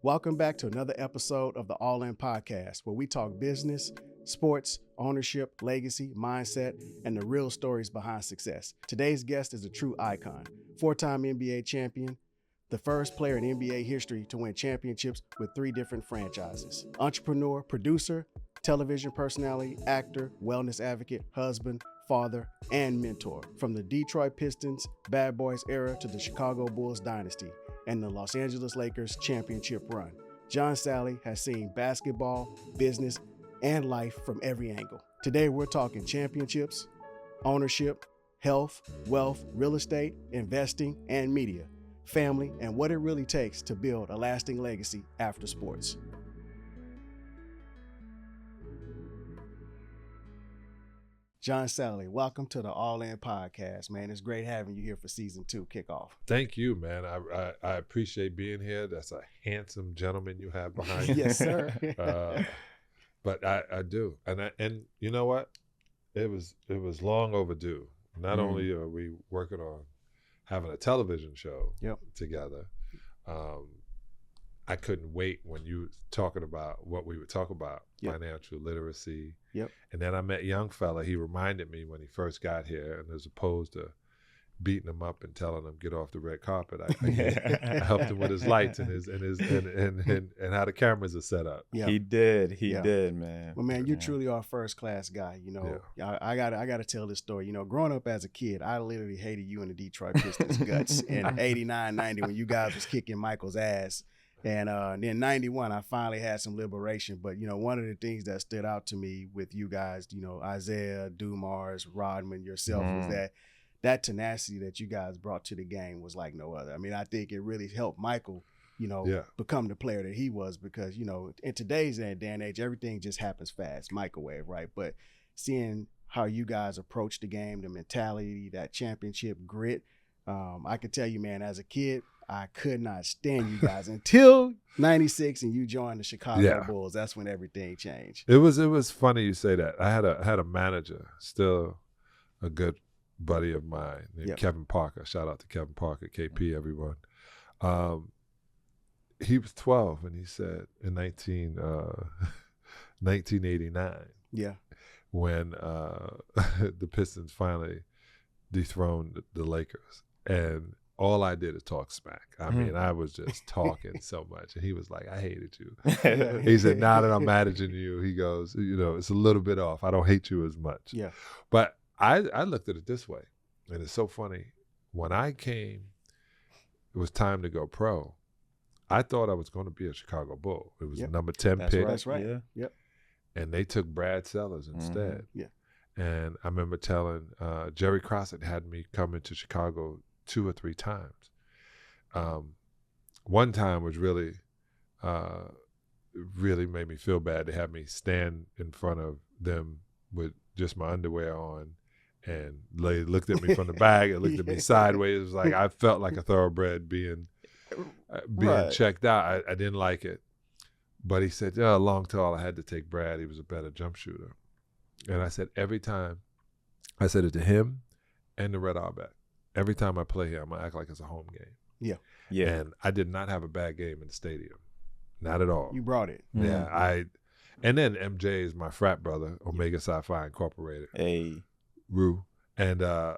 Welcome back to another episode of the All In Podcast, where we talk business, sports, ownership, legacy, mindset, and the real stories behind success. Today's guest is a true icon, four-time NBA champion, the first player in NBA history to win championships with 3 different franchises. Entrepreneur, producer, television personality, actor, wellness advocate, husband, father, and mentor. From the Detroit Pistons Bad Boys era to the Chicago Bulls dynasty and the Los Angeles Lakers championship run, John Salley has seen basketball, business, and life from every angle. Today, we're talking championships, ownership, health, wealth, real estate, investing, and media, family, and what it really takes to build a lasting legacy after sports. John Salley, welcome to the All In Podcast, man. It's great having you here for season 2 kickoff. Thank you, man. I appreciate being here. That's a handsome gentleman you have behind you. Yes, sir. But I do, and you know what? It was long overdue. Not only are we working on having a television show together, I couldn't wait when you were talking about what we would talk about, financial literacy. Yep. And then I met a young fella. He reminded me when he first got here, and as opposed to beating him up and telling him get off the red carpet, I helped him with his lights and and how the cameras are set up. Yeah. He did, man. Well, man, you truly are a first class guy. You know, I gotta tell this story. You know, growing up as a kid, I literally hated you in the Detroit Pistons guts in '89, '90 when you guys was kicking Michael's ass. And then 91, I finally had some liberation. But, you know, one of the things that stood out to me with you guys, you know, Isaiah, Dumars, Rodman, yourself, was that tenacity that you guys brought to the game was like no other. I mean, I think it really helped Michael, you know, become the player that he was because, you know, in today's day and age, everything just happens fast, microwave, right? But seeing how you guys approach the game, the mentality, that championship grit, I could tell you, man, as a kid, I could not stand you guys until '96 and you joined the Chicago Bulls. That's when everything changed. It was funny you say that. I had a manager, still a good buddy of mine named Kevin Parker. Shout out to Kevin Parker, KP, everyone. He was 12 and he said in 1989, when the Pistons finally dethroned the Lakers, and all I did is talk smack. I mean, I was just talking so much. And he was like, I hated you. He said, now that I'm managing you, he goes, you know, it's a little bit off. I don't hate you as much. Yeah. But I looked at it this way. And it's so funny. When I came, it was time to go pro. I thought I was going to be a Chicago Bull. It was a number 10 pick. That's right. Yeah. Yep. And they took Brad Sellers instead. Yeah. And I remember telling Jerry Crossett had me come into Chicago 2 or 3 times. One time was really made me feel bad. They had me stand in front of them with just my underwear on, and they looked at me from the back and looked at me sideways. It was like I felt like a thoroughbred being checked out. I didn't like it. But he said, long tall, I had to take Brad. He was a better jump shooter. And I said, every time, I said it to him and the Red Auerbach. Every time I play here, I'm going to act like it's a home game. Yeah. And I did not have a bad game in the stadium. Not at all. You brought it. Yeah. And then MJ is my frat brother, Omega Psi Phi Incorporated. Hey. Rue. And I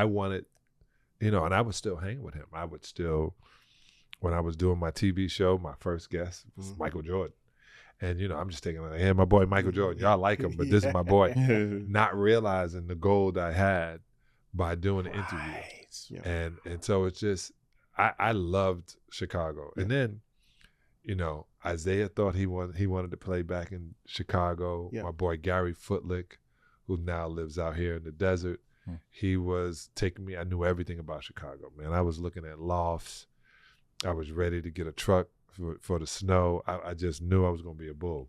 wanted, you know, and I would still hang with him. I would still, when I was doing my TV show, my first guest was Michael Jordan. And, you know, I'm just thinking, like, hey, my boy Michael Jordan, y'all like him, but this is my boy. Not realizing the gold I had by doing the interview. And so it's just, I loved Chicago. And then, you know, Isaiah thought he wanted to play back in Chicago. My boy Gary Footlick, who now lives out here in the desert, he was taking me, I knew everything about Chicago, man. I was looking at lofts. I was ready to get a truck for the snow. I just knew I was going to be a Bull.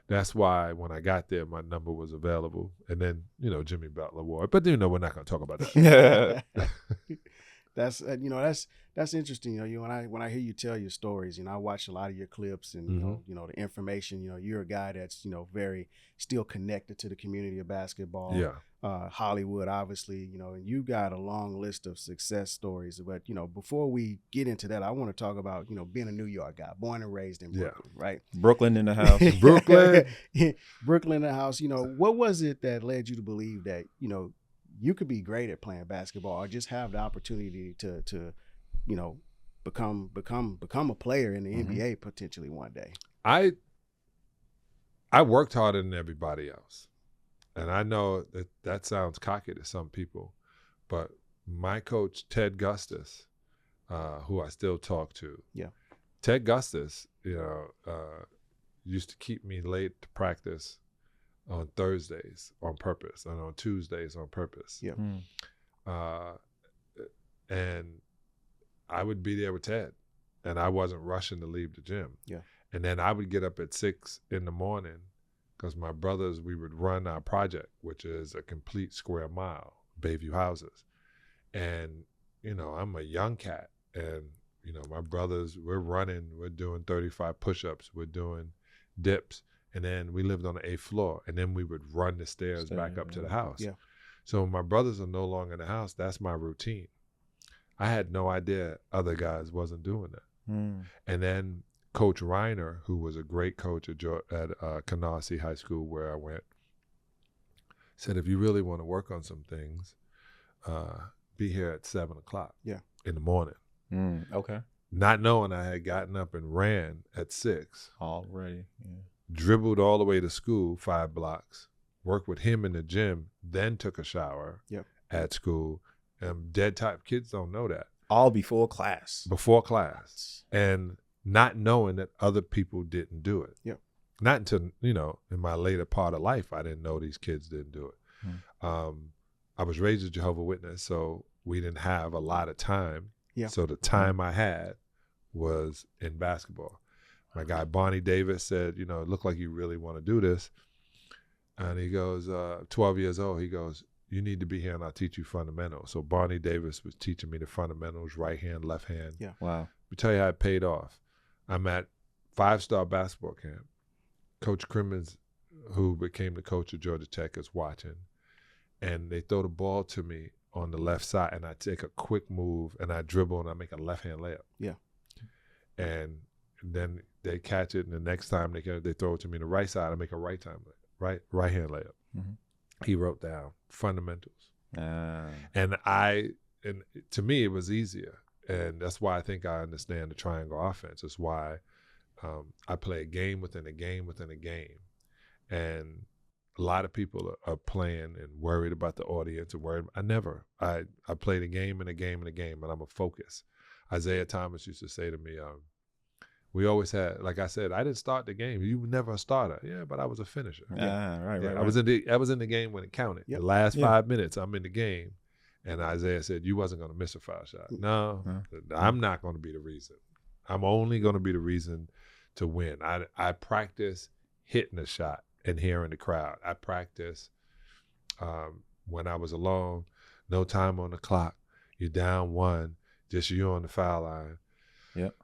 That's why when I got there, my number was available. And then, you know, Jimmy Butler wore it. But, you know, we're not going to talk about that. That's that's interesting. When I hear you tell your stories, I watch a lot of your clips and the information. You're a guy that's very still connected to the community of basketball. Yeah. Hollywood, obviously, and you got a long list of success stories. But before we get into that, I want to talk about being a New York guy, born and raised in Brooklyn, right? Brooklyn in the house. Brooklyn. Brooklyn in the house. What was it that led you to believe that you could be great at playing basketball, or just have the opportunity to become a player in the NBA potentially one day? I worked harder than everybody else. And I know that sounds cocky to some people, but my coach, Ted Gustis, who I still talk to, Ted Gustis, used to keep me late to practice on Thursdays on purpose and on Tuesdays on purpose. Yeah. And I would be there with Ted, and I wasn't rushing to leave the gym. Yeah. And then I would get up at 6 in the morning because my brothers, we would run our project, which is a complete square mile, Bayview houses. And, I'm a young cat, and, my brothers, we're running, we're doing 35 push-ups, we're doing dips. And then we lived on the 8th floor, and then we would run the stairs back up to the house. Yeah. So when my brothers are no longer in the house, that's my routine. I had no idea other guys wasn't doing that. And then Coach Reiner, who was a great coach at Canarsie High School where I went, said, if you really want to work on some things, be here at 7 o'clock in the morning. Okay. Not knowing I had gotten up and ran at 6. Already, yeah. Dribbled all the way to school 5 blocks, worked with him in the gym, then took a shower at school. And dead type kids don't know that. All before class. Before class. And not knowing that other people didn't do it. Yeah. Not until, in my later part of life, I didn't know these kids didn't do it. I was raised a Jehovah's Witness, so we didn't have a lot of time. Yeah. So the time I had was in basketball. My guy, Barney Davis, said, it looked like you really want to do this. And he goes, 12 years old, he goes, you need to be here and I'll teach you fundamentals. So Barney Davis was teaching me the fundamentals, right hand, left hand. Yeah. Wow. Let me tell you how it paid off. I'm at 5-star basketball camp. Coach Crimmins, who became the coach of Georgia Tech, is watching. And they throw the ball to me on the left side, and I take a quick move, and I dribble, and I make a left-hand layup. Yeah. And then they catch it, and the next time they throw it to me on the right side, I make a right-hand layup. He wrote down fundamentals. And to me, it was easier. And that's why I think I understand the triangle offense. It's why I play a game within a game within a game. And a lot of people are playing and worried about the audience and worried. I played a game and a game and a game, and I'm a focus. Isaiah Thomas used to say to me, we always had, like I said, I didn't start the game. You were never a starter. Yeah, but I was a finisher. Right. I was in the game when it counted. Yep. The last 5 minutes, I'm in the game. And Isaiah said, you wasn't going to miss a foul shot. No, I'm not going to be the reason. I'm only going to be the reason to win. I practice hitting a shot and hearing the crowd. I practice when I was alone, no time on the clock. You're down 1, just you on the foul line. Yep.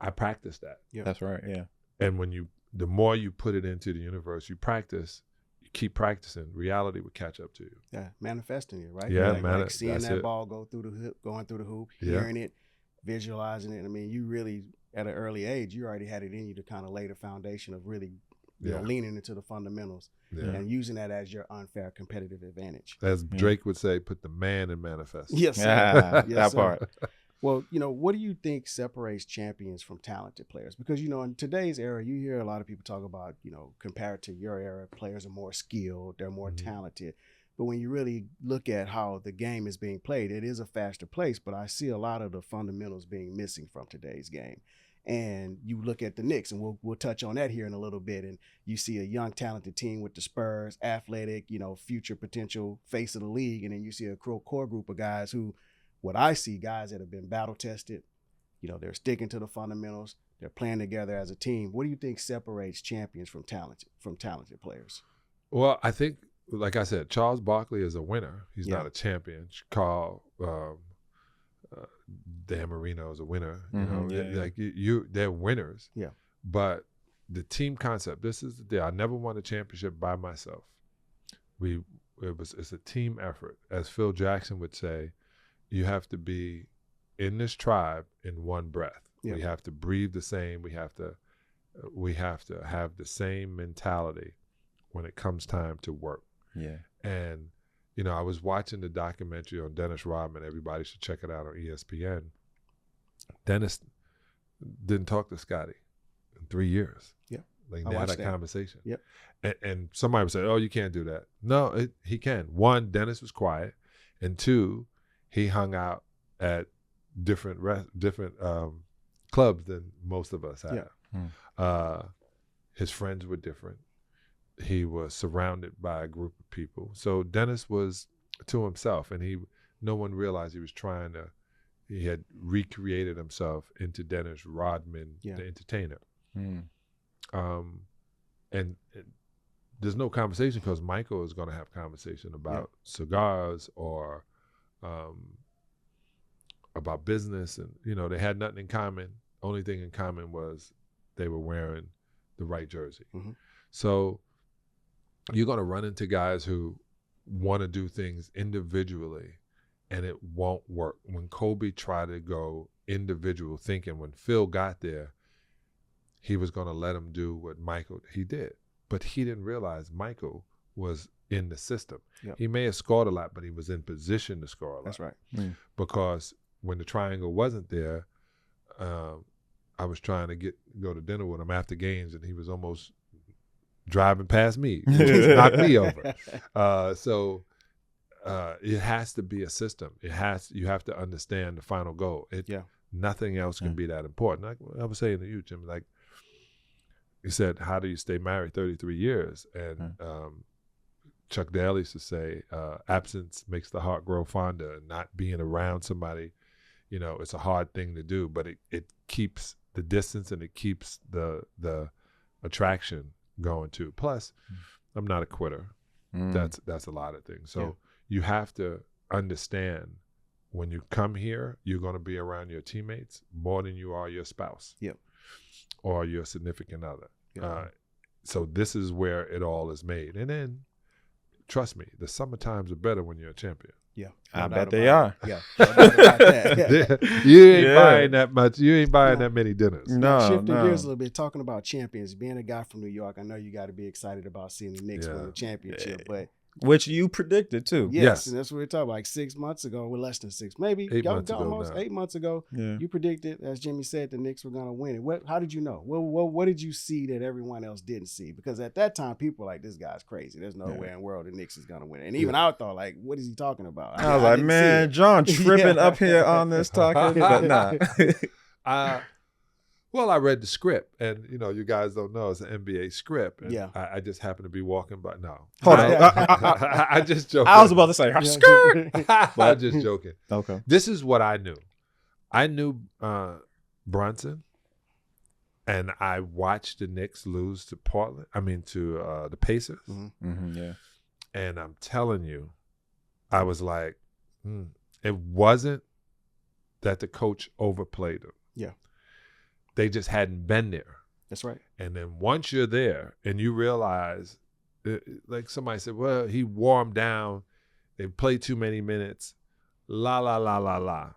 I practiced that. Yeah. That's right, yeah. And the more you put it into the universe, you practice, you keep practicing, reality will catch up to you. Yeah, manifesting it, right? Yeah, like seeing that it. ball go through the hoop, going through the hoop, hearing it, visualizing it. I mean, you really, at an early age, you already had it in you to kind of lay the foundation of really leaning into the fundamentals and using that as your unfair competitive advantage. As Drake would say, put the man in manifest. Yes, sir. That Yes, sir. part. Well, what do you think separates champions from talented players? Because, in today's era, you hear a lot of people talk about, compared to your era, players are more skilled, they're more talented. But when you really look at how the game is being played, it is a faster pace, but I see a lot of the fundamentals being missing from today's game. And you look at the Knicks, and we'll touch on that here in a little bit, and you see a young, talented team with the Spurs, athletic, future potential face of the league, and then you see a core group of guys who, what I see, guys that have been battle tested, they're sticking to the fundamentals, they're playing together as a team. What do you think separates champions from talented players? Well, I think, like I said, Charles Barkley is a winner. He's not a champion. Carl Dan Marino is a winner. They're winners. Yeah. But the team concept, this is the deal. I never won a championship by myself. It's a team effort. As Phil Jackson would say, you have to be in this tribe in one breath. Yeah. We have to breathe the same. We have to have the same mentality when it comes time to work. Yeah. And I was watching the documentary on Dennis Rodman. Everybody should check it out on ESPN. Dennis didn't talk to Scotty in 3 years. Yeah. Like I they had watched a that. conversation. Yep. And somebody would say, "Oh, you can't do that." No, he can. One, Dennis was quiet, and two, he hung out at different clubs than most of us had. Yeah. His friends were different. He was surrounded by a group of people. So Dennis was to himself, and no one realized he had recreated himself into Dennis Rodman, the entertainer. And there's no conversation because Michael is going to have conversation about cigars or about business. And, they had nothing in common. Only thing in common was they were wearing the right jersey. Mm-hmm. So you're going to run into guys who want to do things individually, and it won't work. When Kobe tried to go individual thinking, when Phil got there, he was going to let him do what he did. But he didn't realize Michael was in the system. Yep. He may have scored a lot, but he was in position to score a lot. That's right. Because when the triangle wasn't there, I was trying to go to dinner with him after games, and he was almost driving past me, which knocked me over. So it has to be a system. You have to understand the final goal. Nothing else can be that important. I was saying to you, Jim, like you said, how do you stay married 33 years? And Chuck Daly used to say, absence makes the heart grow fonder. And not being around somebody, it's a hard thing to do, but it keeps the distance and it keeps the attraction going too. Plus, I'm not a quitter. That's a lot of things. So you have to understand when you come here, you're going to be around your teammates more than you are your spouse or your significant other. So this is where it all is made. And then, trust me, the summer times are better when you're a champion. Yeah, I bet they are. Yeah, no doubt about that. You ain't buying that much. You ain't buying that many dinners. Shifting gears a little bit, talking about champions. Being a guy from New York, I know you got to be excited about seeing the Knicks win the championship, but which you predicted too. Yes, and that's what we're talking about. Like 6 months ago, well, less than 6, maybe 8 months ago. Almost 8 months ago. Yeah. You predicted, as Jimmy said, the Knicks were going to win it. How did you know? What did you see that everyone else didn't see? Because at that time, people were like, "This guy's crazy. There's no way in the world the Knicks is going to win it." And even I thought, like, "What is he talking about?" I was like, "Man, John tripping up here on this talking," but nah. Well, I read the script, and you guys don't know it's an NBA script. And yeah, I just happened to be walking by. No, hold on. I just joking. I was about to say, skirt. I'm just joking. Okay. This is what I knew. I knew Brunson, and I watched the Knicks lose to to the Pacers. Yeah. And I'm telling you, I was like, it wasn't that the coach overplayed them. Yeah. They just hadn't been there. That's right. And then once you're there and you realize, like somebody said, well, he wore them down. They played too many minutes. La, la, la, la, la.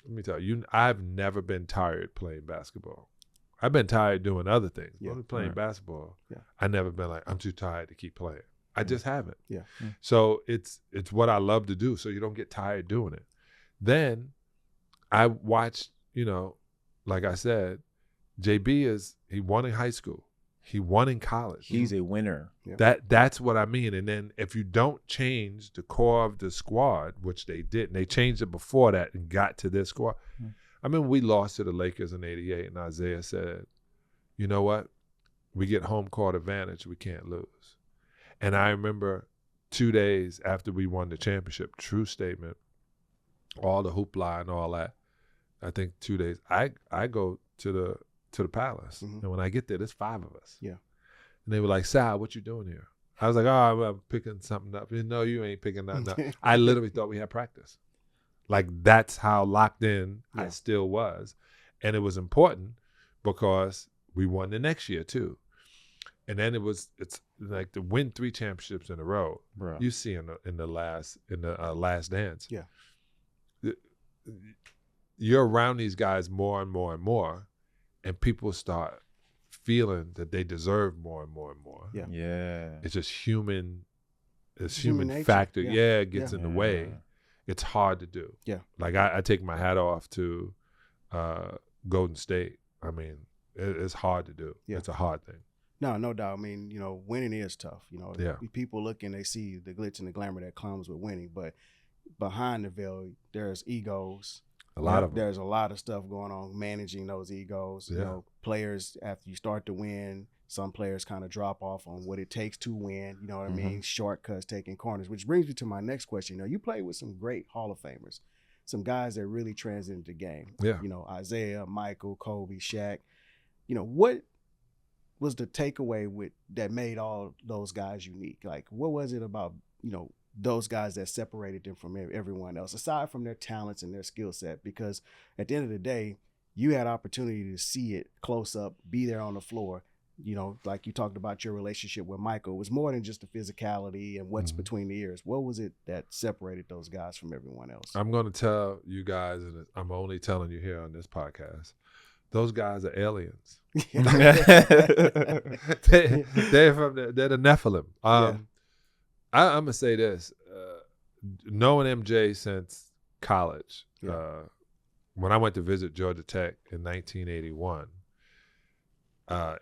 Let me tell you, I've never been tired playing basketball. I've been tired doing other things. Yeah. Only playing basketball, yeah. I've never been like, I'm too tired to keep playing. I just haven't. Yeah. So it's what I love to do, so you don't get tired doing it. Then I watched, like I said, JB he won in high school. He won in college. He's a winner. Yeah. That's what I mean. And then if you don't change the core of the squad, which they didn't, they changed it before that and got to this squad. I mean, we lost to the Lakers in '88, and Isaiah said, you know what? We get home court advantage. We can't lose. And I remember 2 days after we won the championship, true statement, all the hoopla and all that, I think 2 days, I go to the Palace. And when I get there, there's 5 of us. Yeah. And they were like, Sal, what you doing here? I was like, oh, I'm picking something up. No, you ain't picking nothing up. I literally thought we had practice. Like that's how locked in Yeah. I still was. And it was important because we won the next year too. And then it's like to win 3 championships in a row. Bro. You see in the last dance. Yeah. You're around these guys more and more and more, and people start feeling that they deserve more and more and more. Yeah. Yeah. It's just human. It's Human human nature. factor. Yeah. Yeah, it gets Yeah. in the way. It's hard to do. Yeah. Like I take my hat off to Golden State. I mean, it's hard to do. Yeah. It's a hard thing. No doubt. I mean, winning is tough. Yeah. People looking, they see the glitz and the glamour that comes with winning, but behind the veil, there's egos. A lot of them. There's a lot of stuff going on managing those egos. Yeah. Players, after you start to win, some players kind of drop off on what it takes to win. You know what I mean? Shortcuts, taking corners, which brings me to my next question. You played with some great Hall of Famers, some guys that really transcended the game. Yeah. Isaiah, Michael, Kobe, Shaq. What was the takeaway that made all those guys unique? Like, what was it about, those guys that separated them from everyone else, aside from their talents and their skill set? Because at the end of the day, you had opportunity to see it close up, be there on the floor. Like you talked about your relationship with Michael, it was more than just the physicality and what's between the ears. What was it that separated those guys from everyone else? from I'm going to tell you guys, and I'm only telling you here on this podcast, those guys are aliens. They're the Nephilim. I'm gonna say this: knowing MJ since college, when I went to visit Georgia Tech in 1981,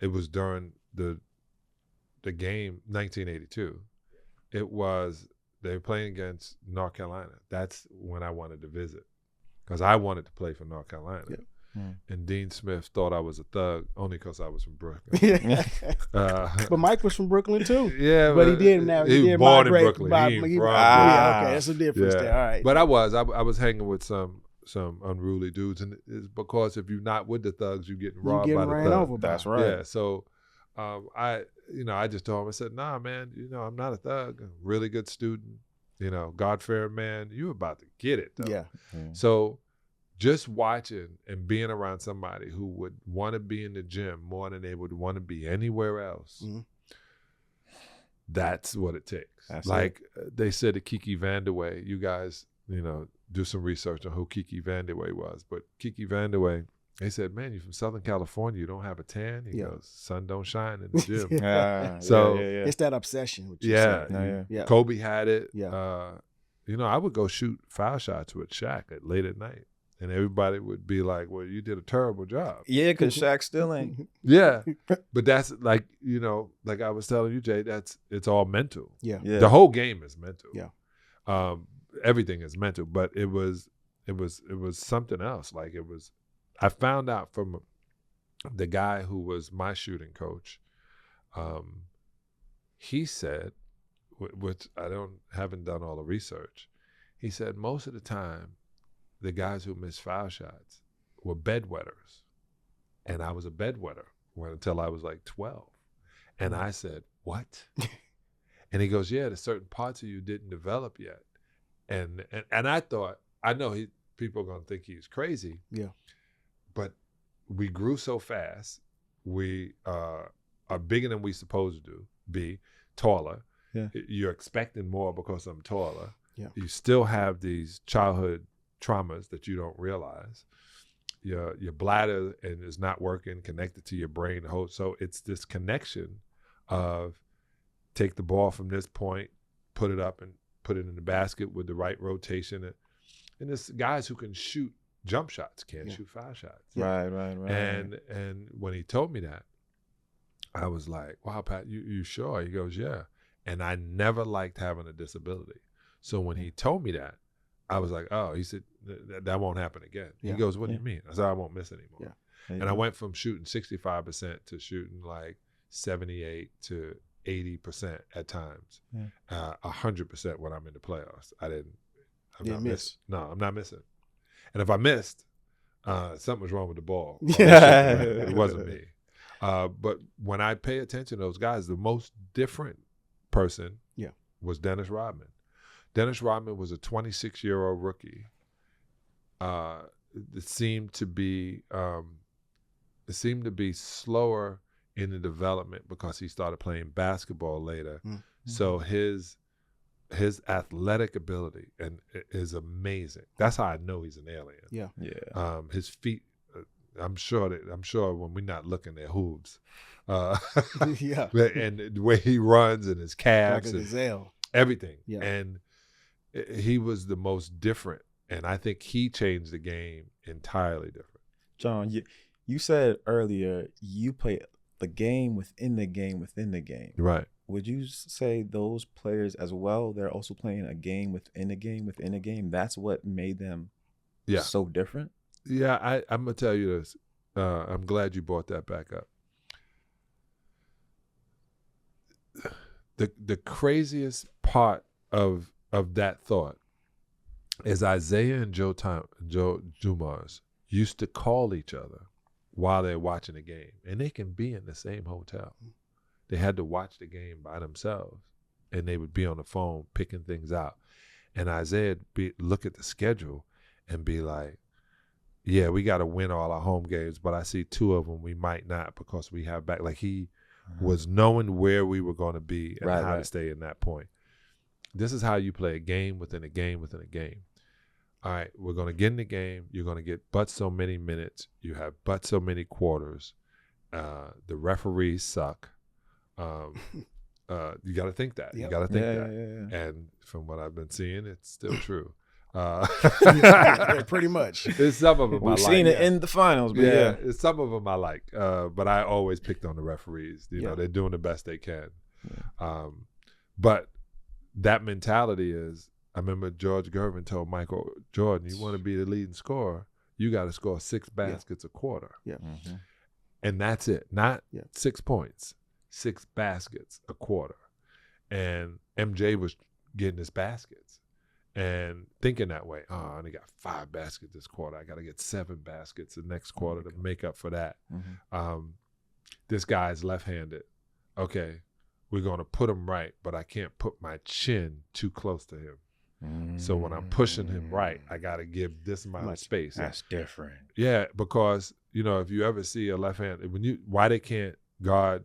it was during the game 1982. It was they were playing against North Carolina. That's when I wanted to visit because I wanted to play for North Carolina. Yeah. And Dean Smith thought I was a thug only because I was from Brooklyn. But Mike was from Brooklyn too. Yeah, but he did now. He was born in Brooklyn. He ain't from Brooklyn. Okay, that's a difference there. All right. But I was hanging with some unruly dudes, and it's because if you're not with the thugs, you're getting robbed by the thugs. Over by. That's right. Yeah. So, I just told him, I said, nah, man, I'm not a thug. I'm a really good student. God-fearing man. You about to get it though. Yeah. So. Just watching and being around somebody who would want to be in the gym more than they would want to be anywhere else, that's what it takes. They said to Kiki Vandeweghe, you guys, do some research on who Kiki Vandeweghe was. But Kiki Vandeweghe, they said, man, you're from Southern California, you don't have a tan? He goes, sun don't shine in the gym. It's that obsession. With Kobe had it. Yeah. I would go shoot foul shots with Shaq late at night. And everybody would be like, well, you did a terrible job. Yeah, because Shaq still ain't. Yeah. But that's like, like I was telling you, Jay, it's all mental. Yeah. The whole game is mental. Yeah. Everything is mental. But it was something else. Like I found out from the guy who was my shooting coach, he said, which I haven't done all the research, he said most of the time, the guys who missed foul shots were bedwetters. And I was a bedwetter until I was like 12. And I said, what? And he goes, yeah, there's certain parts of you didn't develop yet. And I thought, I know people are going to think he's crazy. Yeah. But we grew so fast. We are bigger than we supposed to be, taller. Yeah. You're expecting more because I'm taller. Yeah. You still have these childhood traumas that you don't realize. Your bladder is not working, connected to your brain. So it's this connection of take the ball from this point, put it up and put it in the basket with the right rotation. And there's guys who can shoot jump shots, can't shoot foul shots. Right. And when he told me that, I was like, wow, Pat, you sure? He goes, yeah. And I never liked having a disability. So when he told me that, I was like, oh, he said, that won't happen again. Yeah. He goes, what do you mean? I said, I won't miss anymore. Yeah. And I went from shooting 65% to shooting like 78 to 80% at times. 100% when I'm in the playoffs. I'm not missing. No, I'm not missing. And if I missed, something was wrong with the ball. It wasn't me. But when I pay attention to those guys, the most different person was Dennis Rodman. Dennis Rodman was a 26-year-old rookie it seemed to be slower in the development because he started playing basketball later. Mm-hmm. So his athletic ability is amazing. That's how I know he's an alien. Yeah. His feet. I'm sure when we're not looking at hooves, yeah, and the way he runs and his calves, like a gazelle, everything. Yeah. And he was the most different, and I think he changed the game entirely different. John, you said earlier you play the game within the game within the game. Right. Would you say those players as well, they're also playing a game within a game within a game? That's what made them so different? Yeah, I'm going to tell you this. I'm glad you brought that back up. The craziest part of that thought is Isaiah and Joe Dumars used to call each other while they're watching a game, and they can be in the same hotel. They had to watch the game by themselves, and they would be on the phone picking things out. And Isaiah would look at the schedule and be like, yeah, we got to win all our home games, but I see 2 of them we might not because we have back. Like he was knowing where we were going to be and how to stay in that point. This is how you play a game within a game within a game. All right, we're going to get in the game. You're going to get but so many minutes. You have but so many quarters. The referees suck. You got to think that. Yep. You got to think that. Yeah. And from what I've been seeing, it's still true. Pretty much. There's some of them We've seen it in the finals, but it's some of them I like. But I always picked on the referees. You know, they're doing the best they can. Yeah. But that mentality is, I remember George Gervin told Michael Jordan, you want to be the leading scorer, you got to score 6 baskets a quarter. Yeah. Mm-hmm. And that's it. Not 6 points, 6 baskets a quarter. And MJ was getting his baskets and thinking that way. Oh, I only got 5 baskets this quarter. I got to get 7 baskets the next quarter to make up for that. Mm-hmm. This guy's left-handed. Okay, we're going to put him right, but I can't put my chin too close to him. So when I'm pushing him right, I got to give this amount of space. That's different. Yeah, because, you know, if you ever see a left-hand, why they can't guard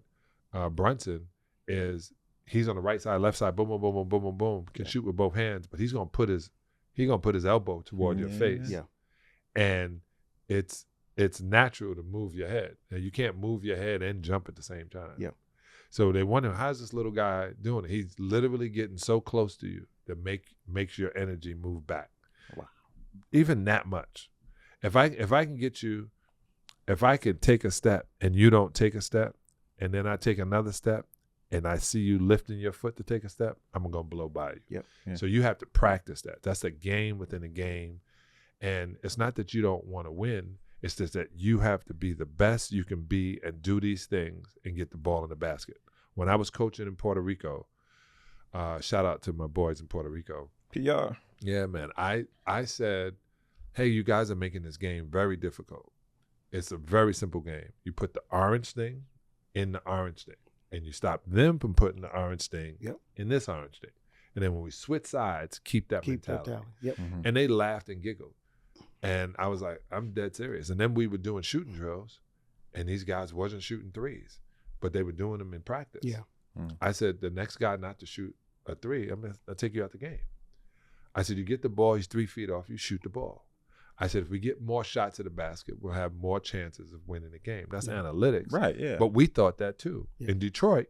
Brunson is he's on the right side, left side, boom, boom, boom, boom, boom, boom, boom, can shoot with both hands, but he's gonna put his elbow toward your face. Yeah. And it's natural to move your head. And you can't move your head and jump at the same time. Yeah. So they wonder, how's this little guy doing it? He's literally getting so close to you that makes your energy move back. Wow. Even that much. If I can get you, if I could take a step and you don't take a step, and then I take another step, and I see you lifting your foot to take a step, I'm going to blow by you. Yep. Yeah. So you have to practice that. That's a game within a game. And it's not that you don't want to win. It's just that you have to be the best you can be and do these things and get the ball in the basket. When I was coaching in Puerto Rico, shout out to my boys in Puerto Rico. PR. Yeah, man. I said, hey, you guys are making this game very difficult. It's a very simple game. You put the orange thing in the orange thing. And you stop them from putting the orange thing in this orange thing. And then when we switch sides, keep that mentality. Yep. Mm-hmm. And they laughed and giggled. And I was like, I'm dead serious. And then we were doing shooting drills, and these guys wasn't shooting threes, but they were doing them in practice. Yeah. Mm. I said, the next guy not to shoot a 3, I'll take you out the game. I said, you get the ball, he's 3 feet off, you shoot the ball. I said, if we get more shots at the basket, we'll have more chances of winning the game. That's analytics. Right, yeah. But we thought that too. Yeah. In Detroit,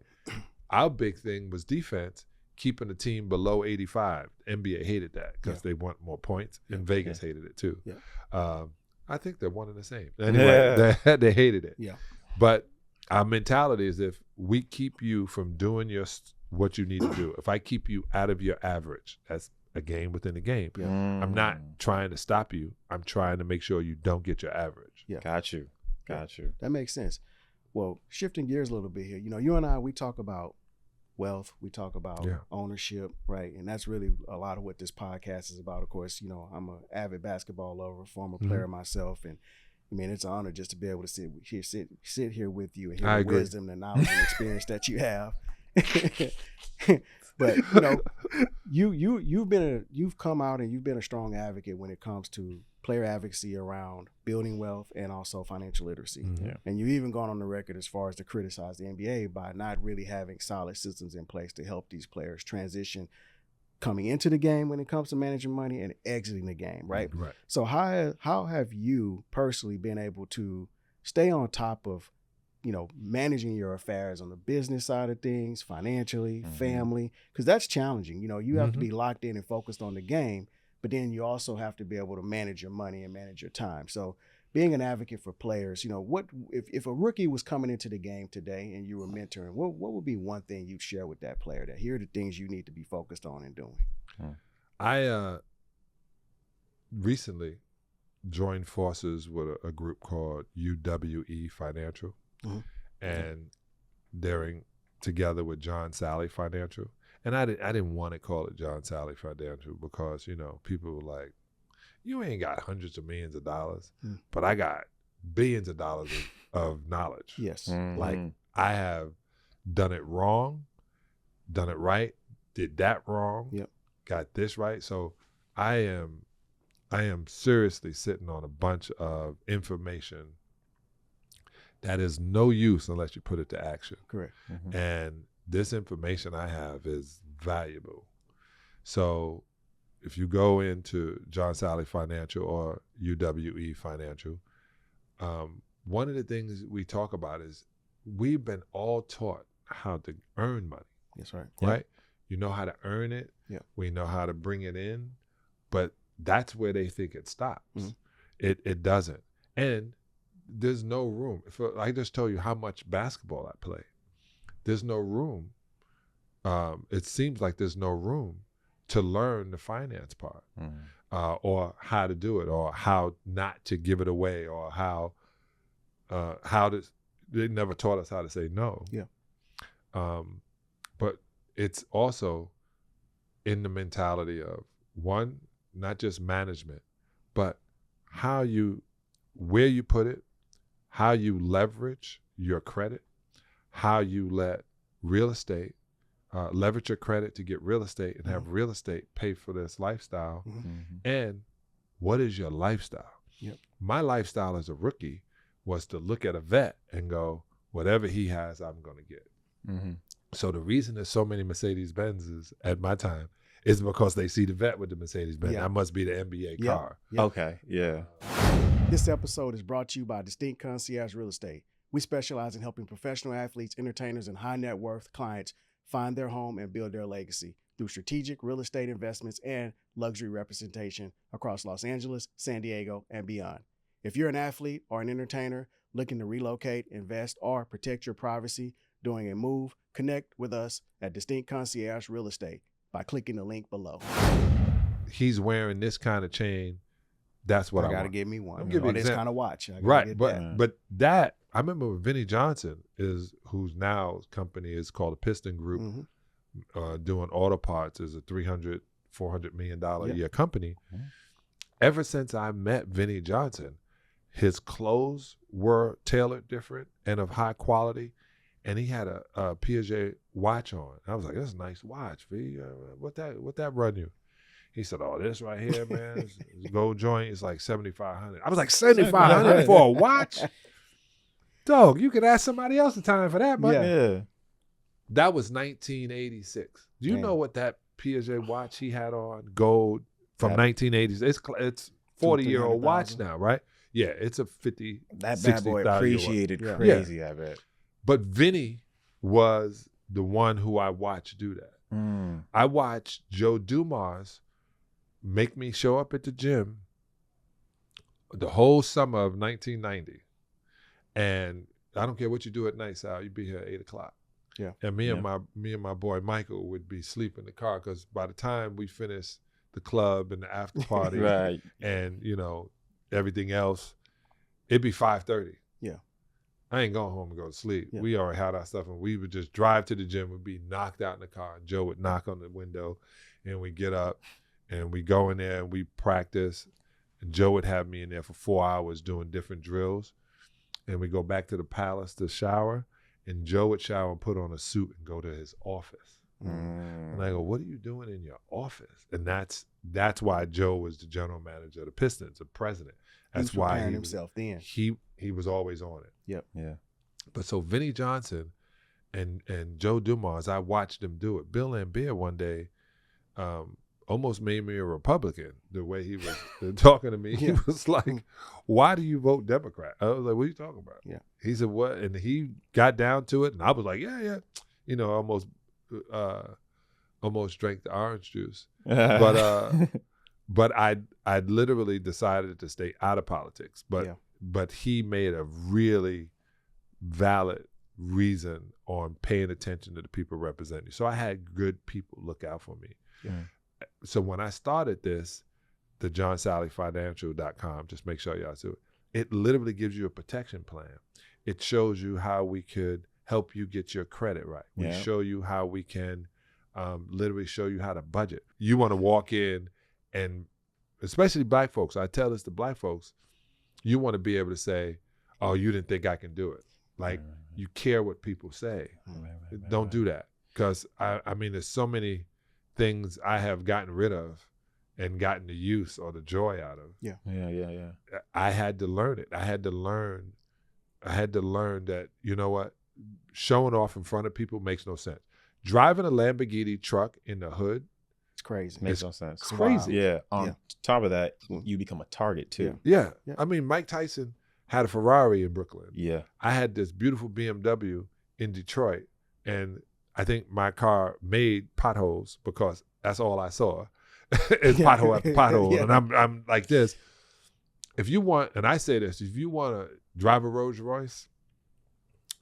our big thing was defense, keeping the team below 85. The NBA hated that because they want more points, and Vegas hated it too. Yeah. I think they're one and the same. Anyway, they hated it. Yeah. But our mentality is, if we keep you from doing what you need to do, if I keep you out of your average, that's a game within a game. Yeah. I'm not trying to stop you. I'm trying to make sure you don't get your average. Yeah. Got you. That makes sense. Well, shifting gears a little bit here, you know, you and I, we talk about wealth, we talk about ownership, right? And that's really a lot of what this podcast is about. Of course, you know, I'm an avid basketball lover, former player myself, and I mean, it's an honor just to be able to sit here with you and hear the wisdom, the knowledge, and experience that you have. But you know, you've come out and you've been a strong advocate when it comes to player advocacy around building wealth and also financial literacy. Yeah. And you've even gone on the record as far as to criticize the NBA by not really having solid systems in place to help these players transition coming into the game when it comes to managing money and exiting the game, right? Right. So how have you personally been able to stay on top of, managing your affairs on the business side of things, financially, family? Because that's challenging. You have to be locked in and focused on the game, but then you also have to be able to manage your money and manage your time. So being an advocate for players, what if a rookie was coming into the game today and you were mentoring, what would be one thing you'd share with that player that here are the things you need to be focused on and doing? I recently joined forces with a group called UWE Financial, and they're together with John Salley Financial. And I didn't want to call it John Salley Financial because, people were like, you ain't got hundreds of millions of dollars, but I got billions of dollars of knowledge. Yes. Like, I have done it wrong, done it right, did that wrong, got this right. So I am seriously sitting on a bunch of information that is no use unless you put it to action. Correct. And this information I have is valuable. So if you go into John Salley Financial or UWE Financial, one of the things we talk about is we've been all taught how to earn money. That's right. Right? You know how to earn it. Yeah. We know how to bring it in, but that's where they think it stops. It doesn't. And there's no room. I just told you how much basketball I play. There's no room. It seems like there's no room to learn the finance part, or how to do it, or how not to give it away, or how to. They never taught us how to say no. Yeah. But it's also in the mentality of one, not just management, but where you put it, how you leverage your credit, how you let real estate leverage your credit to get real estate and have real estate pay for this lifestyle. And what is your lifestyle? Yep. My lifestyle as a rookie was to look at a vet and go, whatever he has, I'm going to get. So the reason there's so many Mercedes-Benzes at my time is because they see the vet with the Mercedes-Benz. That must be the NBA car. Okay, yeah. This episode is brought to you by Distinct Concierge Real Estate. We specialize in helping professional athletes, entertainers, and high net worth clients find their home and build their legacy through strategic real estate investments and luxury representation across Los Angeles, San Diego, and beyond. If you're an athlete or an entertainer looking to relocate, invest, or protect your privacy during a move, connect with us at Distinct Concierge Real Estate by clicking the link below. He's wearing this kind of chain. That's what I gotta want. get me one. I'm giving Or this example. kind of watch. Right, but that I remember when Vinnie Johnson whose now company is called the Piston Group, doing auto parts, is a $300-400 million a year company. Ever since I met Vinnie Johnson, his clothes were tailored different and of high quality, and he had a Piaget watch on. I was like, "That's a nice watch, V. What that run you?" He said, "Oh, this right here, man, it's gold joint. It's like $7,500." I was like, $7,500 for a watch? Dog, you could ask somebody else the time for that money. Yeah. That was 1986. Do you know what that Piaget watch he had on, gold, from 1980s? It's 40-year-old watch now, right? Yeah, it's a 50, That bad 60, boy 1,000 appreciated Yeah. crazy, I bet. But Vinny was the one who I watched do that. I watched Joe Dumars make me show up at the gym the whole summer of 1990. And I don't care what you do at night, Sal, you be here at 8 o'clock. Yeah. And me and my boy Michael would be sleeping in the car because by the time we finished the club and the after party Right. and everything else, it'd be 5:30. Yeah. I ain't going home and go to sleep. Yeah. We already had our stuff, and we would just drive to the gym. We'd be knocked out in the car, and Joe would knock on the window, and we get up, and we go in there, and we practice. And Joe would have me in there for 4 hours doing different drills, and we go back to the palace to shower, and Joe would shower and put on a suit and go to his office. And I go, what are you doing in your office? And that's why Joe was the general manager of the Pistons, the president. That's he was why preparing himself then. He was always on it. Yep. Yeah. But so Vinnie Johnson and Joe Dumars, I watched them do it. Bill Laimbeer one day almost made me a Republican the way he was talking to me. He was like, why do you vote Democrat? I was like, what are you talking about? Yeah. He said, what? And he got down to it, and I was like, yeah. You know, almost drank the orange juice. But I literally decided to stay out of politics. But he made a really valid reason on paying attention to the people representing you. So I had good people look out for me. Yeah. So when I started this, the JohnSalleyFinancial.com, just make sure y'all do it literally gives you a protection plan. It shows you how we could help you get your credit right. We show you how we can literally show you how to budget. You want to walk in, and especially black folks, I tell this to black folks, you want to be able to say, oh, you didn't think I can do it. Like, you care what people say. Don't do that. Because, I mean, there's so many things I have gotten rid of and gotten the use or the joy out of. Yeah. I had to learn it. I had to learn that, you know what, showing off in front of people makes no sense. Driving a Lamborghini truck in the hood, it's crazy. Makes no sense. Crazy. Yeah. On top of that, you become a target too. Yeah. I mean, Mike Tyson had a Ferrari in Brooklyn. Yeah. I had this beautiful BMW in Detroit, and I think my car made potholes because that's all I saw. It's pothole after pothole. And I'm like this. If you want, and I say this, if you want to drive a Rolls Royce,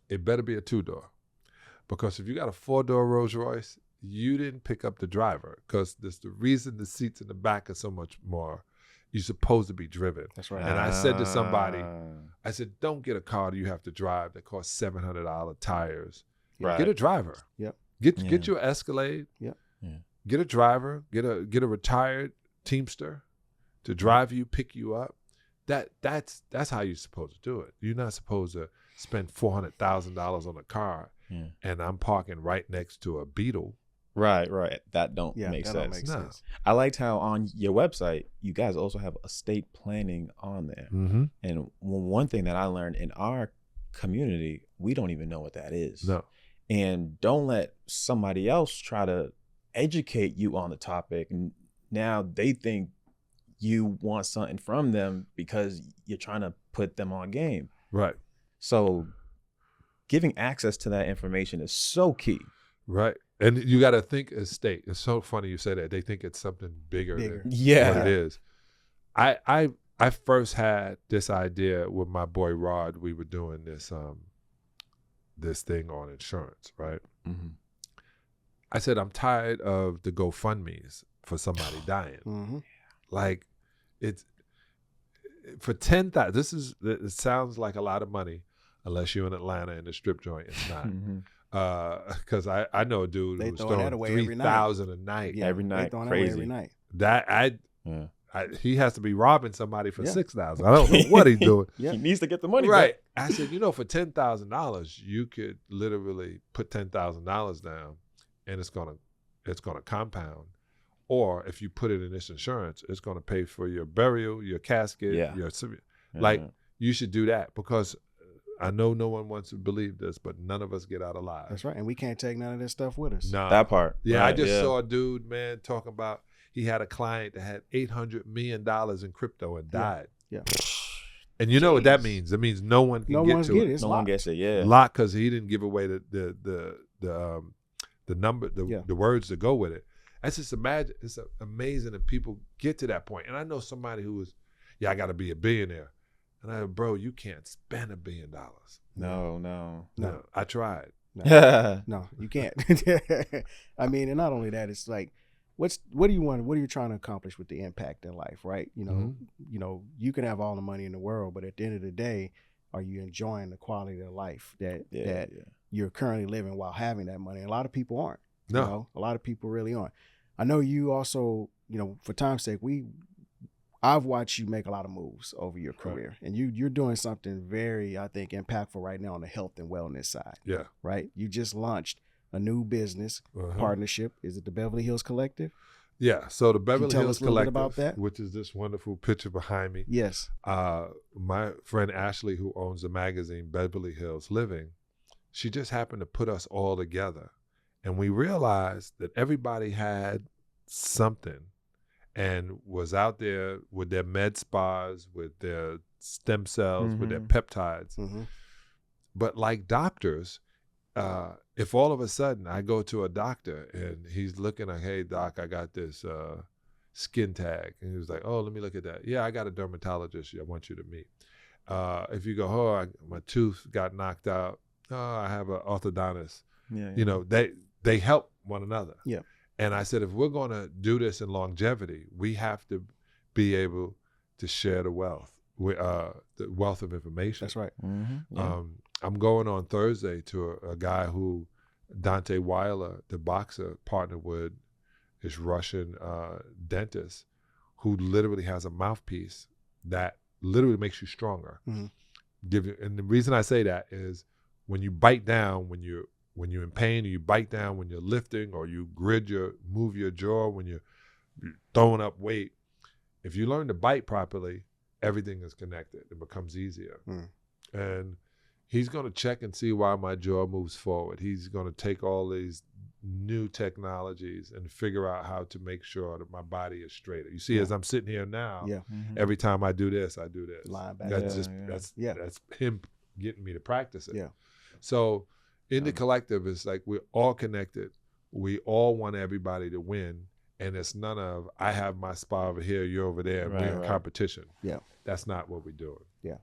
it better be a 2-door. Because if you got a 4-door Rolls Royce, you didn't pick up the driver, because there's the reason the seats in the back are so much more. You're supposed to be driven. That's right. And I said to somebody, I said, don't get a car that you have to drive that costs $700 tires. Right. Get a driver. Yep. Get your Escalade. Yep. Yeah. Get a driver. Get a retired Teamster to drive you, pick you up. That's how you're supposed to do it. You're not supposed to spend $400,000 on a car, and I'm parking right next to a Beetle. Right. That don't make sense. I liked how on your website you guys also have estate planning on there. Mm-hmm. And one thing that I learned in our community, we don't even know what that is. No. And don't let somebody else try to educate you on the topic. And now they think you want something from them because you're trying to put them on game. Right. So giving access to that information is so key. Right. And you got to think estate. It's so funny you say that. They think it's something bigger. Than what it is. I first had this idea with my boy Rod. We were doing this thing on insurance, right? Mm-hmm. I said, I'm tired of the GoFundMes for somebody dying. Mm-hmm. Like, it's for $10,000. It sounds like a lot of money, unless you're in Atlanta in the strip joint. It's not. Because I know a dude who's throwing $3,000 a night. Yeah, every night, crazy. Every night. He has to be robbing somebody for $6,000. I don't know what he's doing. He needs to get the money right. back. I said, for $10,000, you could literally put $10,000 down, and it's gonna compound. Or if you put it in this insurance, it's gonna pay for your burial, your casket, you should do that, because I know no one wants to believe this, but none of us get out alive. That's right. And we can't take none of this stuff with us. Nah. That part. Yeah, right, I just saw a dude, man, talking about he had a client that had $800 million in crypto and died. Yeah. And you know what that means? It means no one can get to it. No one gets it. Yeah. Locked, because he didn't give away the number, the words to go with it. That's just imagine. It's amazing that people get to that point. And I know somebody who was, I got to be a billionaire. And I said, bro, you can't spend $1 billion. No. I tried. No, you can't. I mean, and not only that, it's like, what do you want? What are you trying to accomplish with the impact in life, right? You can have all the money in the world, but at the end of the day, are you enjoying the quality of life that you're currently living while having that money? And a lot of people aren't. No. A lot of people really aren't. I know you also, for time's sake, I've watched you make a lot of moves over your career, and you're doing something very, I think, impactful right now on the health and wellness side. Yeah. Right. You just launched a new business partnership. Is it the Beverly Hills Collective? Yeah, so the Beverly tell Hills us a little bit Collective, about that? which is this wonderful picture behind me. Yes. My friend Ashley, who owns the magazine Beverly Hills Living, she just happened to put us all together. And we realized that everybody had something and was out there with their med spas, with their stem cells, with their peptides. But like doctors, if all of a sudden I go to a doctor and he's looking like, hey, doc, I got this skin tag. And he was like, oh, let me look at that. Yeah, I got a dermatologist I want you to meet. If you go, oh, my tooth got knocked out. Oh, I have an orthodontist. You know, they help one another. Yeah. And I said, if we're going to do this in longevity, we have to be able to share the wealth of information. That's right. I'm going on Thursday to a guy who Dante Weiler, the boxer, partnered with, this Russian dentist, who literally has a mouthpiece that literally makes you stronger. And the reason I say that is when you bite down, when you're in pain, or you bite down when you're lifting, or you move your jaw when you're throwing up weight. If you learn to bite properly, everything is connected. It becomes easier. And he's going to check and see why my jaw moves forward. He's going to take all these new technologies and figure out how to make sure that my body is straighter. You see, as I'm sitting here now, every time I do this, I do this. Line back. That's him getting me to practice it. Yeah. So in the collective, it's like we're all connected. We all want everybody to win. And it's none of, I have my spa over here, you're over there, and we're in competition. Yeah. That's not what we're doing. Yeah.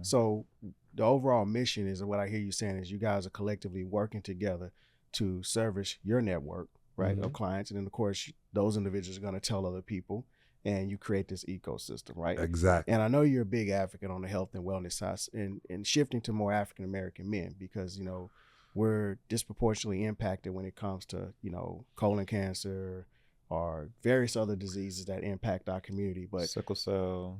So the overall mission is, what I hear you saying is, you guys are collectively working together to service your network, right, of clients. And then, of course, those individuals are going to tell other people, and you create this ecosystem, right? Exactly. And I know you're a big advocate on the health and wellness side, and shifting to more African-American men, because, you know, we're disproportionately impacted when it comes to, you know, colon cancer or various other diseases that impact our community. But sickle cell,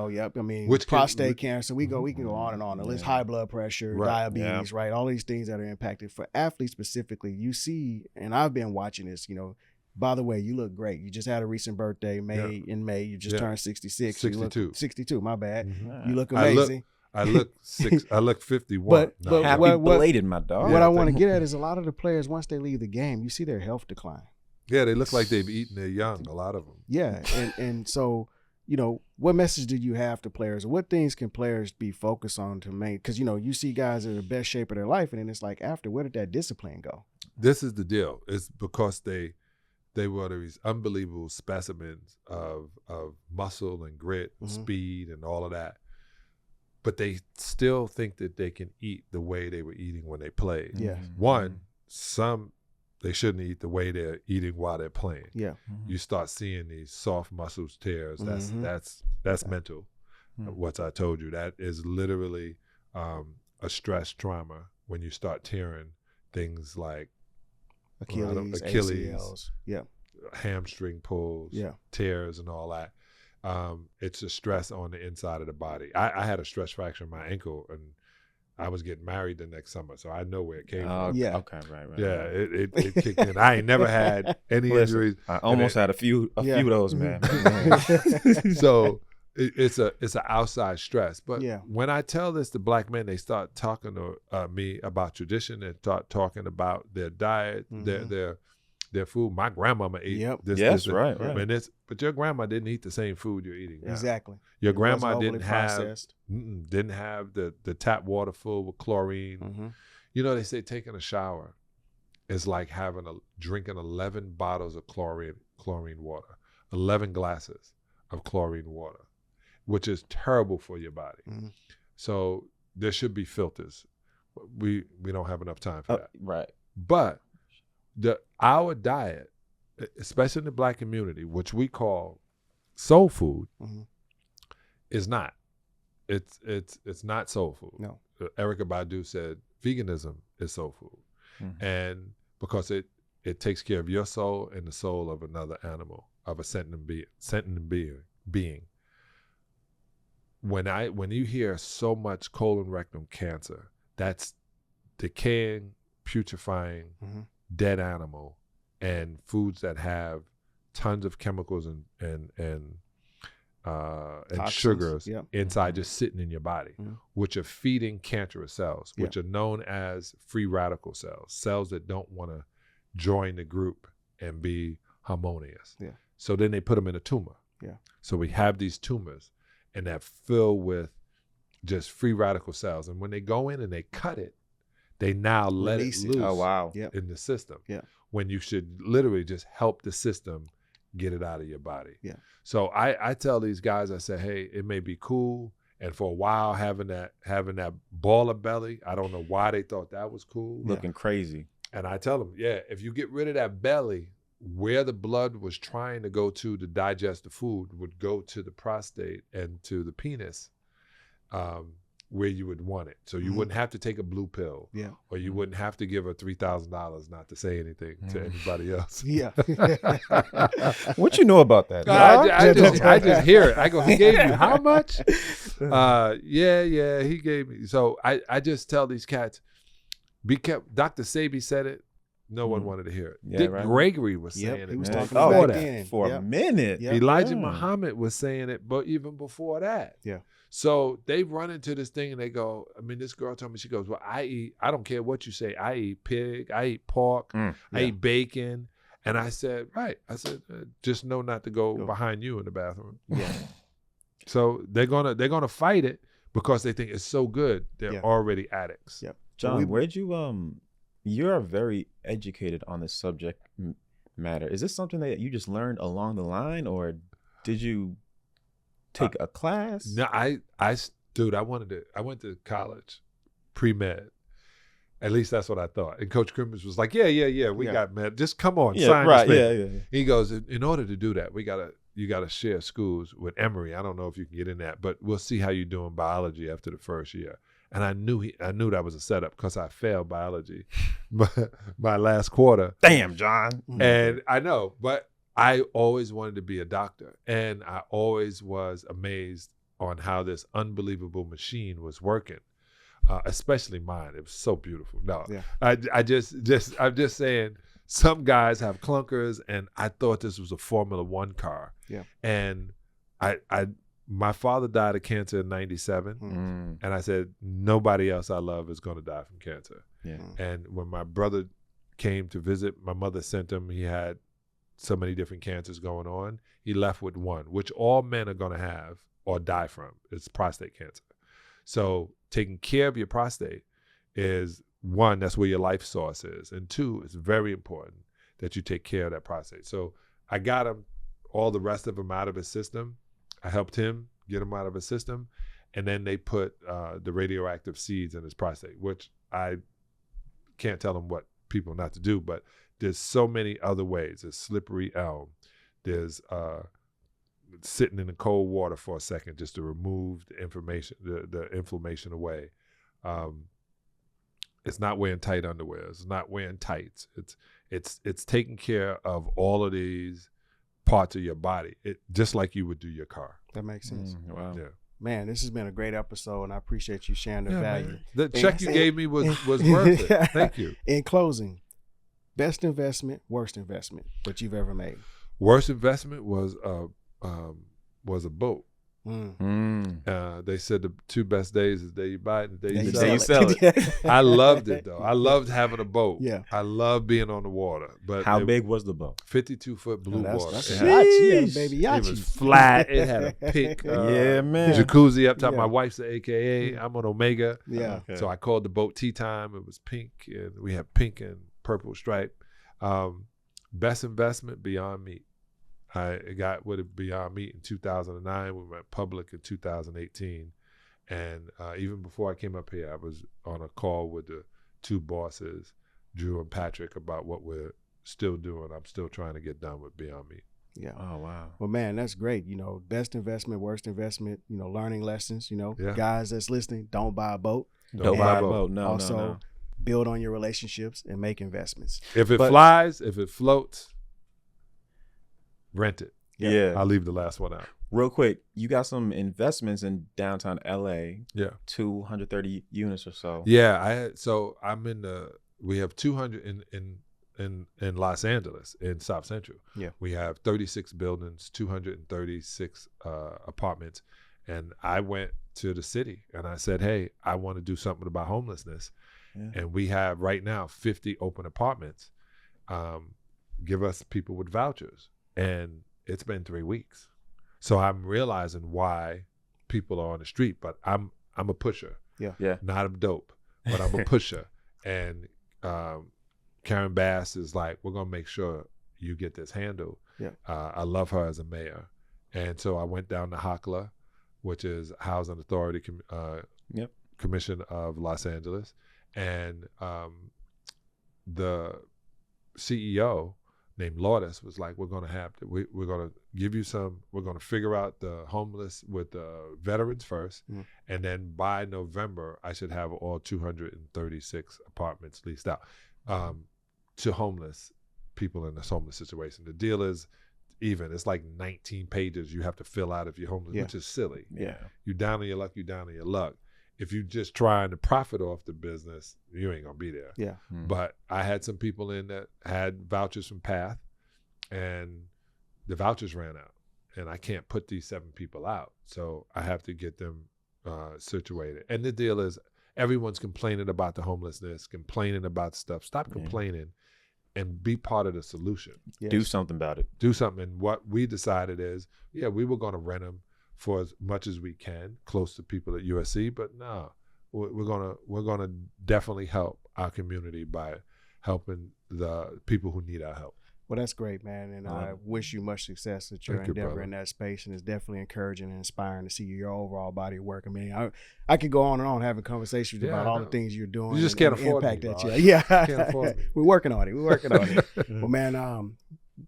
yep. I mean, Which prostate cancer, we can go on and on. The list, high blood pressure, Right. diabetes, right? All these things that are impacted. For athletes specifically, you see, and I've been watching this, you know, by the way, you look great. You just had a recent birthday, In May, you just turned 66. 62. 62, my bad. You look amazing. I look 51. But happy belated, my dog. What I want to get at is, a lot of the players, once they leave the game, you see their health decline. Yeah, they look like they've eaten their young, a lot of them. Yeah, and so, you know, what message do you have to players? Or what things can players be focused on to make? Because, you know, you see guys in the best shape of their life, and then it's like, after, where did that discipline go? This is the deal. It's because they were these unbelievable specimens of muscle and grit and speed and all of that. But they still think that they can eat the way they were eating when they played. Yeah. They shouldn't eat the way they're eating while they're playing. Yeah. You start seeing these soft muscles tears. That's mental. What I told you, that is literally a stress trauma when you start tearing things like Achilles, ACLs, hamstring pulls, tears, and all that. It's a stress on the inside of the body. I had a stress fracture in my ankle, and I was getting married the next summer, so I know where it came from. Yeah. Okay. Right. Yeah, it kicked in. I ain't never had any injuries. I almost had a few of those, man. So it's an outside stress. But Yeah. when I tell this to black men, they start talking to me about tradition and start talking about their diet, their food. My grandmama ate this. Yes, this, right. I mean, but your grandma didn't eat the same food you're eating now. Exactly. Your It grandma wasn't didn't overly have processed. the tap water full with chlorine. You know, they say taking a shower is like drinking 11 bottles of chlorine water, 11 glasses of chlorine water, which is terrible for your body. So there should be filters. We don't have enough time for that. Right. But our diet, especially in the black community, which we call soul food, is not. It's not soul food. No. Erykah Badu said veganism is soul food, and because it takes care of your soul and the soul of another animal, of a sentient being. When you hear so much colon rectal cancer, that's decaying putrefying dead animal and foods that have tons of chemicals and sugars inside just sitting in your body, which are feeding cancerous cells, which are known as free radical cells that don't want to join the group and be harmonious. So then they put them in a tumor. So we have these tumors, and that fill with just free radical cells. And when they go in and they cut it, they now let it loose in the system. When you should literally just help the system get it out of your body. So I tell these guys, I say, hey, it may be cool. And for a while, having that baller belly, I don't know why they thought that was cool. Looking crazy. And I tell them, if you get rid of that belly, where the blood was trying to go to digest the food would go to the prostate and to the penis, where you would want it. So you wouldn't have to take a blue pill, or you wouldn't have to give her $3,000 not to say anything to anybody else. What you know about that? I just hear it. I go, he gave you how much? He gave me. So I just tell these cats, be careful. Dr. Sabi said it. No one wanted to hear it. Dick Gregory was saying it. He was talking about that for a minute. Elijah Muhammad was saying it, but even before that. So they run into this thing and they go, I mean, this girl told me, she goes, well, I don't care what you say. I eat pig, I eat pork, I eat bacon. And I said, right. I said, just know not to go behind you in the bathroom. So they're gonna fight it because they think it's so good. They're already addicts. John, where'd you you're very educated on this subject matter. Is this something that you just learned along the line, or did you take a class? No, I went to college, pre-med. At least that's what I thought. And Coach Crimmins was like, we got med. Just come on, sign this thing. He goes, in order to do that, you gotta share schools with Emory. I don't know if you can get in that, but we'll see how you do in biology after the first year. And I knew that was a setup because I failed biology my last quarter. Damn, John. And I know, but I always wanted to be a doctor. And I always was amazed on how this unbelievable machine was working, especially mine. It was so beautiful. No, I'm just saying, some guys have clunkers, and I thought this was a Formula One car. And my father died of cancer in 97. And I said, nobody else I love is going to die from cancer. And when my brother came to visit, my mother sent him. He had so many different cancers going on. He left with one, which all men are going to have or die from. It's prostate cancer. So taking care of your prostate is, one, that's where your life source is. And two, it's very important that you take care of that prostate. So I got him, all the rest of him out of his system. I helped him get him out of his system. And then they put the radioactive seeds in his prostate, which I can't tell him what people not to do, but there's so many other ways. There's slippery elm. There's sitting in the cold water for a second just to remove the inflammation away. It's not wearing tight underwear. It's not wearing tights. It's taking care of all of these parts of your body, just like you would do your car. That makes sense. Wow. Yeah. Man, this has been a great episode, and I appreciate you sharing the value. Man. The check you gave me was worth it. Thank you. In closing, best investment, worst investment that you've ever made? Worst investment was a boat. They said the two best days is the day you buy it and the day you sell it. I loved it though. I loved having a boat. I loved being on the water. But how big was the boat? 52-foot blue water. That's a yacht, baby yacht. It was flat. It had a pink jacuzzi up top. My wife's an AKA. I'm an Omega. So I called the boat Tea Time. It was pink, and we had pink and purple stripe. Best investment, Beyond Meat. I got with it Beyond Meat in 2009. We went public in 2018. And even before I came up here, I was on a call with the two bosses, Drew and Patrick, about what we're still doing. I'm still trying to get done with Beyond Meat. Oh, wow. Well, man, that's great. Best investment, worst investment, learning lessons, guys that's listening, don't buy a boat. Don't buy a boat. No, also, build on your relationships and make investments. If it flies, if it floats, rent it. Yeah. I'll leave the last one out. Real quick, you got some investments in downtown LA. 230 units or so. Yeah, I'm in we have 200 in Los Angeles, in South Central. Yeah. We have 36 buildings, 236 apartments. And I went to the city and I said, hey, I want to do something about homelessness. Yeah. And we have right now 50 open apartments. Give us people with vouchers. And it's been 3 weeks. So I'm realizing why people are on the street, but I'm a pusher. Yeah. Not a dope, but I'm a pusher. And Karen Bass is like, we're going to make sure you get this handled. Yeah. I love her as a mayor. And so I went down to HOCLA, which is Housing Authority Commission of Los Angeles. And the CEO named Lourdes was like, we're going to give you some, we're going to figure out the homeless with the veterans first. Mm-hmm. And then by November, I should have all 236 apartments leased out to homeless people in this homeless situation. The deal is even. It's like 19 pages you have to fill out if you're homeless, which is silly. Yeah. You down on your luck, you down on your luck. If you're just trying to profit off the business, you ain't gonna be there. Yeah. Mm. But I had some people in that had vouchers from PATH, and the vouchers ran out, and I can't put these 7 people out, so I have to get them situated. And the deal is, everyone's complaining about the homelessness, complaining about stuff. Stop complaining and be part of the solution. Yes. Do something about it. Do something. And what we decided is, we were going to rent them for as much as we can, close to people at USC. But no, we're gonna definitely help our community by helping the people who need our help. Well, that's great, man, and I wish you much success at your endeavor in that space, and it's definitely encouraging and inspiring to see your overall body of work. I mean, I could go on and on having conversations about all the things you're doing. You just can't afford impact me, that you. Yeah, can't afford me. We're working on it. Well, man,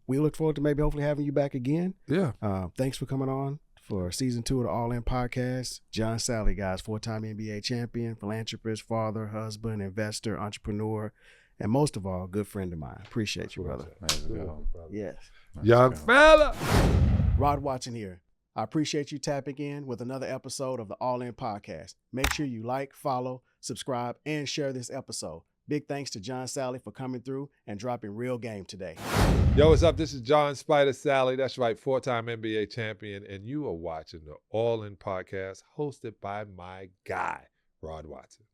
we look forward to maybe hopefully having you back again. Yeah. Thanks for coming on for season 2 of the All In Podcast. John Salley, guys, 4-time NBA champion, philanthropist, father, husband, investor, entrepreneur. And most of all, good friend of mine. Appreciate you, brother. Yes. Young fella. Rod Watson here. I appreciate you tapping in with another episode of the All In Podcast. Make sure you like, follow, subscribe, and share this episode. Big thanks to John Salley for coming through and dropping real game today. Yo, what's up? This is John Spider Salley. That's right, 4-time NBA champion. And you are watching the All In Podcast hosted by my guy, Rod Watson.